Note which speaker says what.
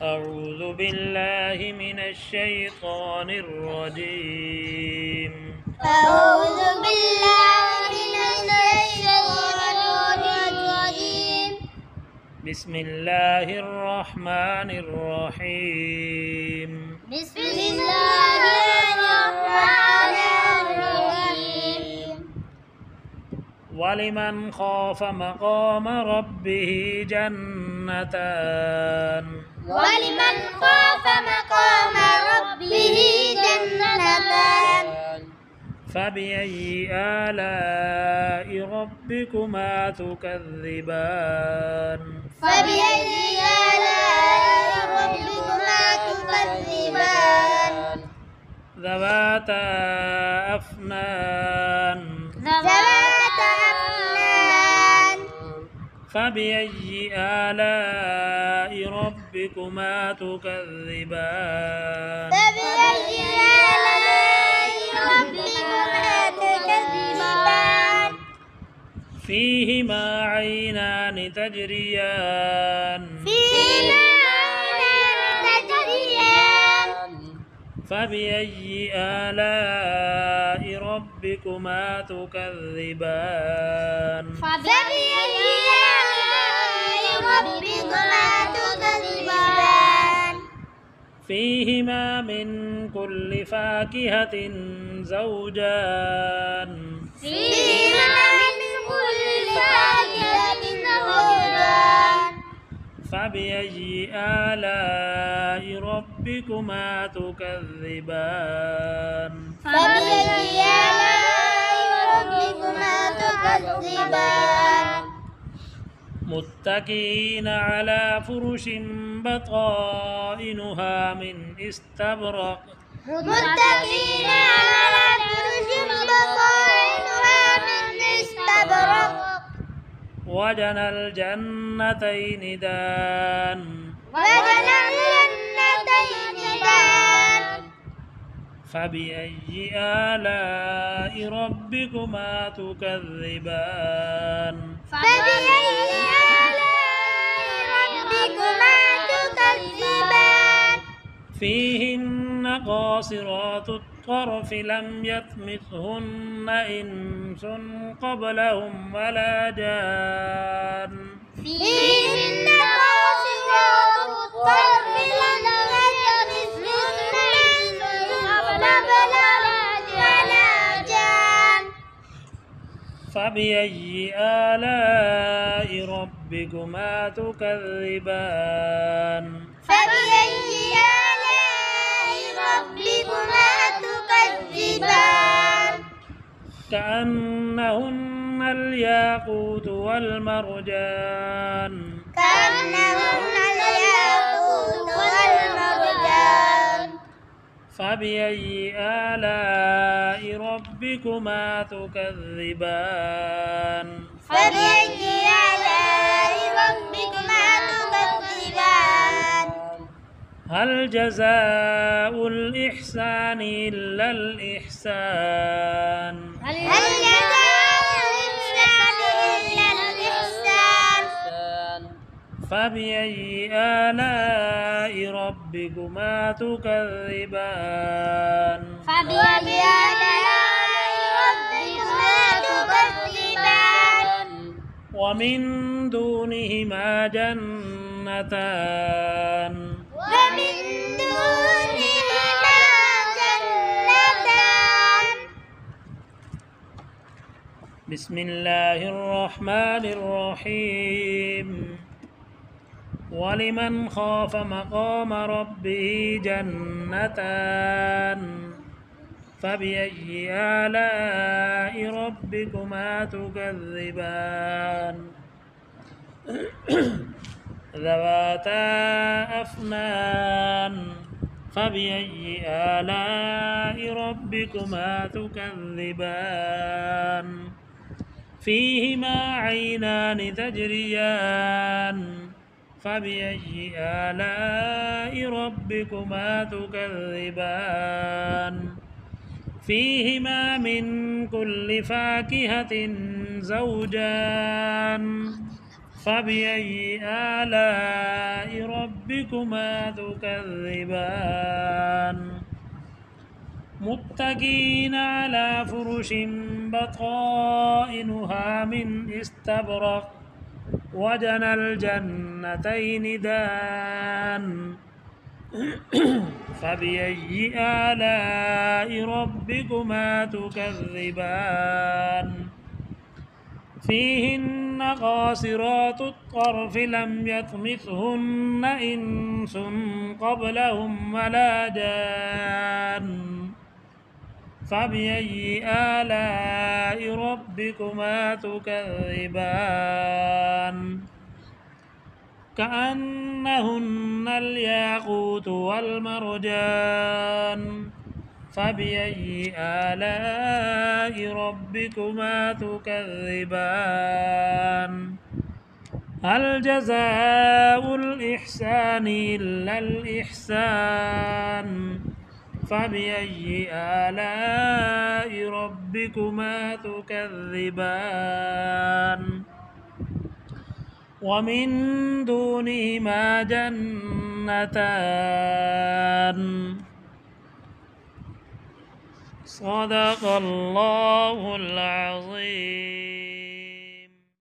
Speaker 1: أعوذ بالله من الشيطان الرجيم.
Speaker 2: أعوذ بالله من الشيطان الرجيم.
Speaker 1: بسم الله الرحمن الرحيم.
Speaker 2: بسم الله الرحمن الرحيم.
Speaker 1: ولمن خاف مقام ربه جنتان.
Speaker 2: ولمن خاف مقام ربه جنتان.
Speaker 1: فبأي آلاء ربكما تكذبان.
Speaker 2: فبأي آلاء ربكما تكذبان.
Speaker 1: ذواتا أفنان.
Speaker 2: ذوات أفنان.
Speaker 1: فبأي آلاء ربكما تكذبان.
Speaker 2: فبأي آلاء ربكما تكذبان.
Speaker 1: فيهما عينان تجريان.
Speaker 2: فيهما عينان تجريان.
Speaker 1: فبأي آلاء ربكما تكذبان.
Speaker 2: فبأي آلاء ربكما تكذبان.
Speaker 1: فيهما من كل فاكهة زوجان.
Speaker 2: فيهما من كل فاكهة زوجان.
Speaker 1: فبأي آلاء ربكما تكذبان.
Speaker 2: فبأي آلاء ربكما تكذبان.
Speaker 1: متكئين على فرش بطائنها من استبرق.
Speaker 2: متكئين على فرش بطائنها من استبرق.
Speaker 1: وجنى الجنتين دان.
Speaker 2: وجنى الجنتين دان.
Speaker 1: فبأي آلاء ربكما تكذبان.
Speaker 2: فبأي آلاء ربكما تكذبان.
Speaker 1: فيهن قاصرات الطرف لم يطمثهن إنس قبلهم ولا جان.
Speaker 2: فيهن قاصرات الطرف لم يطمثهن إنس قبلهم ولا جان.
Speaker 1: فبأي آلاء ربكما تكذبان.
Speaker 2: فبأي آلاء ربكما تكذبان.
Speaker 1: كأنهن الياقوت والمرجان.
Speaker 2: كأنهن الياقوت والمرجان.
Speaker 1: فبأي آلاء ربكما تكذبان.
Speaker 2: فبأي آلاء ربكما تكذبان.
Speaker 1: هل جزاء الإحسان إلا الإحسان.
Speaker 2: هل جزاء الإحسان إلا الإحسان.
Speaker 1: فبأي آلاء ربكما تكذبان.
Speaker 2: فبأي آلاء ربكما تكذبان.
Speaker 1: ومن دونهما جنتان.
Speaker 2: ومن دونهما جنتان.
Speaker 1: بسم الله الرحمن الرحيم. ولمن خاف مقام ربه جنتان. فبأي آلاء ربكما تكذبان. ذواتا أفنان. فبأي آلاء ربكما تكذبان. فيهما عينان تجريان. فبأي آلاء ربكما تكذبان. فيهما من كل فاكهة زوجان. فبأي آلاء ربكما تكذبان متكئين على فرش بطائنها من استبرق وجنى الجنتين دان فبأي آلاء ربكما تكذبان فيهن قاصرات الطرف لم يطمثهن إنس قبلهم ولا جان فبأي آلاء ربكما تكذبان كأنهن الياقوت والمرجان فبأي آلاء ربكما تكذبان هل جزاء الإحسان إلا الإحسان فبأي آلاء ربكما تكذبان ومن دونهما جنتان صدق الله العظيم.